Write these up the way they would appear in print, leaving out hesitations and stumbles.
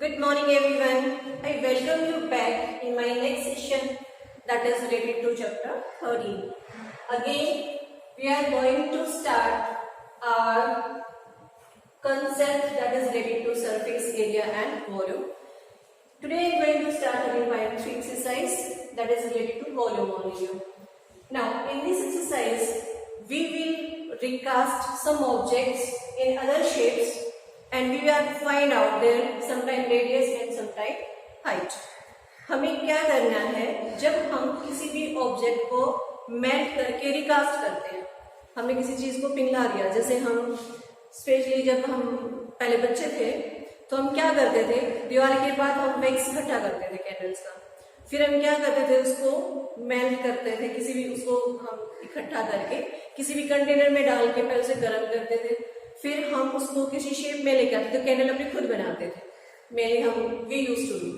Good morning everyone. I welcome you back in my next session that is related to chapter 13. Again, we are going to start our concept that is related to surface area and volume. Today I am going to start again by 3 exercise that is related to volume only. Now in this exercise, we will recast some objects in other shapes and we will find out their sometime radius and sometime height. हमें क्या करना है, जब हम किसी भी object को melt करके रिकास्ट करते हैं, हमने किसी चीज को पिघला दिया, जैसे हम स्पेशली जब हम पहले बच्चे थे तो हम क्या करते थे, दिवाली के बाद हम वैक्स इकट्ठा करते थे कैंडल्स का, फिर हम क्या करते थे, उसको मेल्ट करते थे, किसी भी उसको हम इकट्ठा करके किसी भी कंटेनर में डाल के पहले उसे गर्म करते थे, फिर हम उसको किसी शेप में लेके आते थे, कैंडल अपनी खुद बनाते थे, मेनली हम वी यूज टू डू।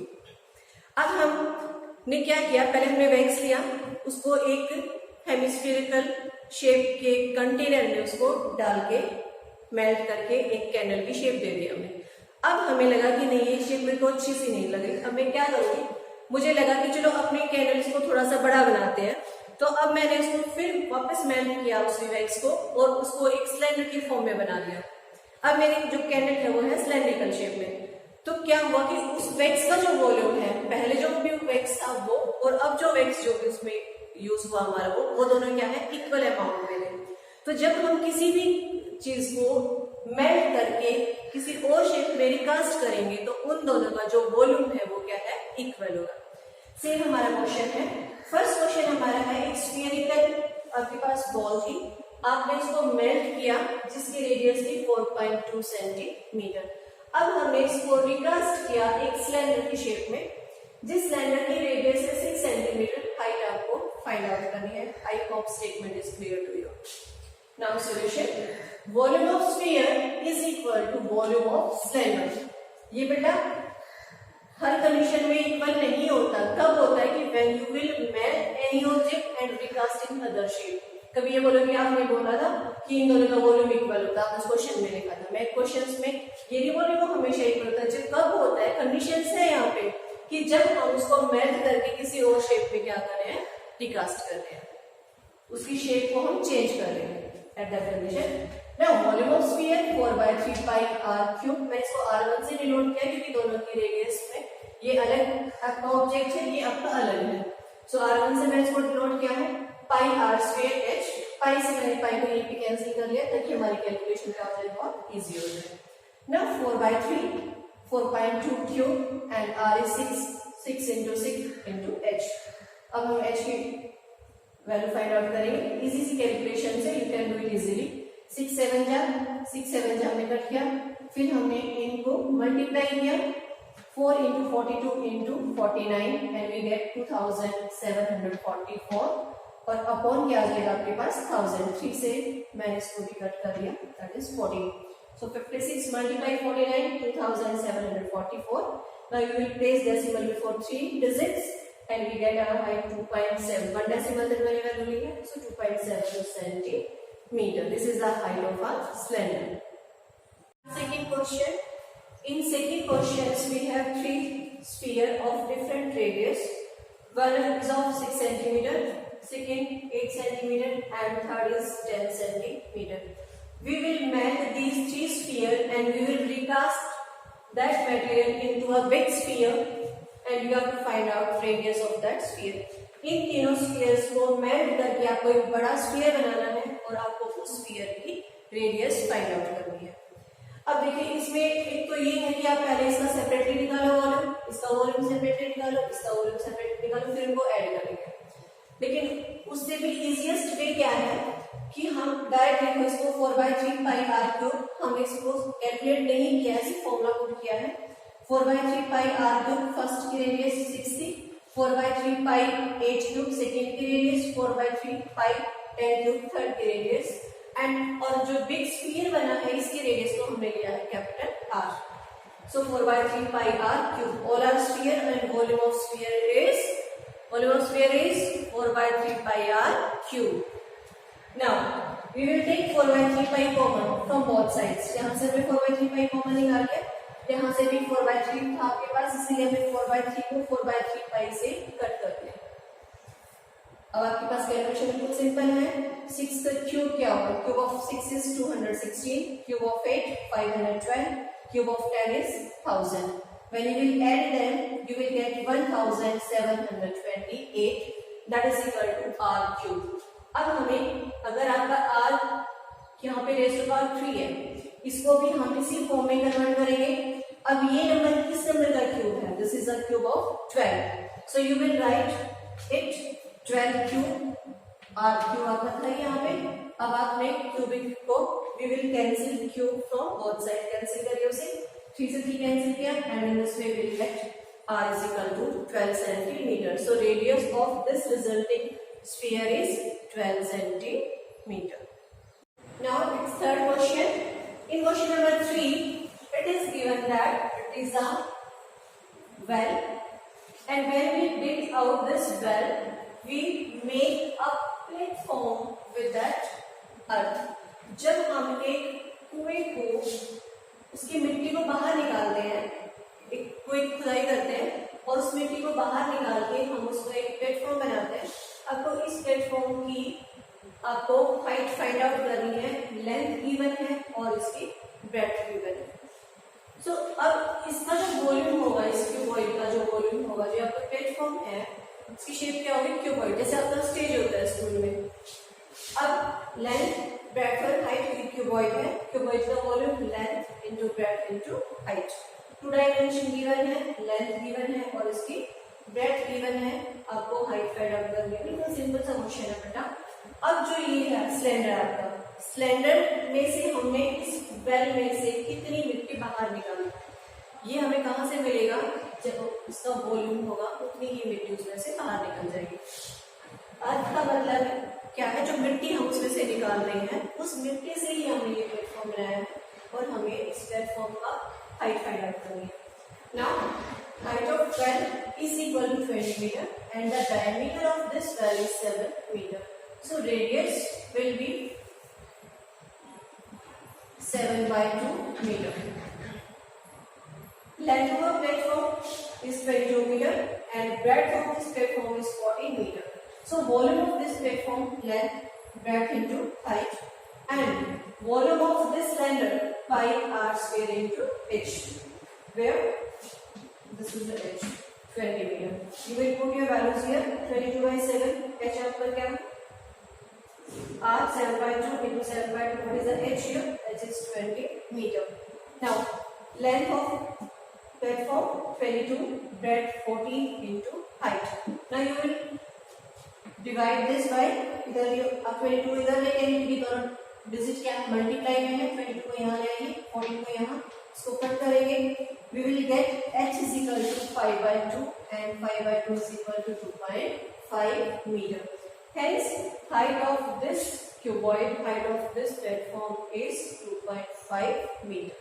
अब हमने क्या किया, पहले हमने वैक्स लिया, उसको एक हेमिस्फेरिकल शेप के कंटेनर में उसको डाल के मेल्ट करके एक कैंडल की शेप दे दी हमने। अब हमें लगा कि नहीं ये शेप मेरे को अच्छी सी नहीं लगी, अब मैं क्या करूंगी, मुझे लगा कि चलो अपने कैंडल्स को थोड़ा सा बड़ा बनाते हैं, तो अब मैंने इसको फिर वापस मेल्ट किया उसी वैक्स को और उसको एक सिलेंडर की फॉर्म में बना दिया। अब मेरी जो कैंडल है वो है सिलेंड्रिकल शेप में। तो क्या हुआ कि उस वैक्स का जो वॉल्यूम है, पहले जो भी वैक्स था वो और अब जो वैक्स जो भी उसमें यूज हुआ हमारा वो दोनों क्या है, इक्वल अमाउंट में थे। तो जब हम किसी भी चीज को मेल्ट करके किसी और शेप में रिकास्ट करेंगे तो उन दोनों का जो वॉल्यूम है वो क्या है, इक्वल होगा। सेम हमारा क्वेश्चन है, फर्स्ट क्वेश्चन हमारा है, एक स्फीयरिकल आपके पास बॉल थी, आपने इसको मेल्ट किया जिसकी रेडियस थी 4.2 सेंटीमीटर। अब हमने इसको रिकास्ट किया एक सिलेंडर की शेप में, जिस सिलेंडर की रेडियस है 6 सेंटीमीटर, हाइट आपको फाइंड आउट करनी है। I hope statement is clear to you. Now solution, volume of sphere is equal to volume of cylinder. ये बेटा हर कंडीशन में इक्वल नहीं होता, कब होता है कि when you will melt any object and recast in other shape. कभी ये बोलो कि आपने बोला था कि इन दोनों का वॉल्यूम इक्वल होता है, क्वेश्चन में लिखा था, मैं क्वेश्चंस में ये नहीं बोल रही हूँ हमेशा इक्वल होता है। जब कब होता है, कंडीशंस है यहाँ पे कि जब हम उसको मेल्ट करके किसी और शेप में क्या कर रहे हैं, रिकास्ट कर रहे हैं, उसकी शेप को हम चेंज कर रहे हैं at that condition. Now volume of sphere 4/3 pi r cube, मैं इसको r1 से डिनोट किया क्योंकि दोनों की रेडियस में ये अलग आपका ऑब्जेक्ट है, ये आपका अलग है। सो r1 से मैं इसको डिनोट किया है पाई आर स्क्वायर एच, पाई से मैंने पाई को यहीं पे कैंसिल कर लिया ताकि हमारी कैलकुलेशन क्या हो जाए, बहुत इजी हो जाए। Now 4/3 4.2 cube and r is 6 into 6 into h। अब हम h की वैल्यू फाइंड आउट करेंगे, इजी सी कैलकुलेशन से, you can do it easily. 6 7 जा हमने कट किया, फिर हमने इनको मल्टीप्लाई किया 4 into 42 into 49 and we get 2744 और अपॉन क्या आ जाएगा आपके पास 1000। 3 से मैंने इसको भी कट कर दिया, that is 14। So 56 multiply 49 2744। Now you will place decimal before 3 digits and we get our height 2.7, one decimal then मैंने वैल्यू ली है, so 2.7 centimeter। This is the height of our cylinder। Second question, in second questions we have 3 sphere of different radius, one is of 6 centimeter, second 8 centimeter and third is 10 centimeter। We will melt these 3 sphere and we will recast that material into a big sphere and you have to find out radius of that sphere। इन तीनों spheres को melt करके आपको एक बड़ा sphere बनाना है और आपको उस स्फीयर की रेडियस फाइंड आउट करनी है। अब देखिए इसमें एक तो ये है कि आप पहले इसका सेपरेटली निकालो वॉल्यूम, इसका वॉल्यूम सेपरेटली निकालो, इसका वॉल्यूम सेपरेटली निकालो, फिर इनको ऐड करेंगे। लेकिन उससे भी इजीएस्ट वे क्या है कि हम डायरेक्ट देखो इसको 4/3 पाई आर क्यूब, हम इसको कैलकुलेट नहीं किया है, सिर्फ फॉर्मूला पुट किया है। 4/3 पाई आर क्यूब फर्स्ट की रेडियस 60, 4/3 पाई h क्यूब सेकेंड की रेडियस, 4/3 पाई 10 क्यूब थर्ड की रेडियस एंड और जो बिग स्फीयर बना है इसकी रेडियस को हमने लिया है capital R। So 4/3 pi r cube, all are sphere and volume of sphere is 4/3 pi r cube। Now we will take 4/3 pi common from both sides। यहाँ से हमें 4/3 pi common निकाल के यहाँ से भी 4/3 था आपके पास, इसलिए हमें 4/3 को 4/3 पाई से कट करते हैं। अब आपके पास कैलकुलेशन बिल्कुल सिंपल है। 6 का क्यूब क्या होगा? Cube of 6 is 216, cube of 8 512, cube of 10 is 1000. When you will add them, you will get 1728. That is equal to r cube. अब हमें अगर आपका r यहाँ पे रेज़ टू पावर 3 है, इसको भी हम इसी फॉर्म में कन्वर्ट करेंगे। अब ये नंबर किस नंबर का क्यूब है? This is a cube of 12. So you will write it 12 cube, r cube आपका था यहाँ पे। अब आपने क्यूबिक को we will cancel cube from both sides, cancel करिए उसे, 3 से 3 कैंसिल किया, and in this way we will get r is equal to 12 centimeter. So radius of this resulting sphere is 12 centimeter. Now it's third question. In question number 3, it is given that it is a well, and when we dig out this well, we make a platform with that earth. जब हम एक कुएं को उसकी मिट्टी को बाहर निकालते हैं, एक कुएं की खुदाई करते हैं और उस मिट्टी को बाहर निकाल के हम उसको एक प्लेटफॉर्म बनाते हैं। आपको इस प्लेटफॉर्म की आपको हाइट फाइंड आउट करनी है, लेंथ गिवन है और इसकी ब्रेड्थ गिवन है। सो अब इसका जो वॉल्यूम होगा, इस क्यूबॉइड का जो वॉल्यूम होगा, जो आपका प्लेटफॉर्म है, उसकी शेप क्या होगी? क्यूबॉइड, जैसे आपका स्टेज होता है स्कूल में। अब लेंथ, ब्रेड्थ और हाइट क्यूबॉइड है, क्यूबॉइड का volume length into breadth into height. 2 dimension given है, लेंथ गिवन है और इसकी ब्रेड्थ गिवन है, आपको हाइट फाइंड आउट करनी है। बिल्कुल सिंपल सा क्वेश्चन है बेटा। अब जो ये है सिलेंडर, आपका सिलेंडर में से हमने इस वेल में से कितनी मिट्टी बाहर निकाली, ये हमें कहाँ से मिलेगा? जब इसका वॉल्यूम होगा उतनी ही मिट्टी उसमें से बाहर निकल जाएगी। अर्थ का मतलब क्या है? जो मिट्टी हम उसमें से निकाल रहे हैं, उस मिट्टी से ही हमने ये प्लेटफॉर्म बनाया है और हमें इस प्लेटफॉर्म का हाइट फाइंड आउट करनी है। Now height of well is equal to 20 meter and the diameter of this well is 7 meter. So radius will be 7/2 meter. Length of the platform is 22 meter and breadth of this platform is 40 meter. So volume of this platform, length, breadth into height, and volume of this cylinder pi r square into h, where this is the h, 20 meter. You will put your values here. 22/7, h आपका क्या? r 7/2 into 7/2. What is the h here? H is 20 meter. Now length of platform 22, breadth 40 into height. Now you will divide this by, इधर ये आप 22 इधर लेके आएंगे तो digit क्या मल्टीप्लाई में है, 22 को यहाँ ले आएंगे, 40 को यहाँ, इसको कट करेंगे, we will get h is equal to 5/2 and 5/2 is equal to 2.5 meter. Hence height of this cuboid, height of this platform is 2.5 meter.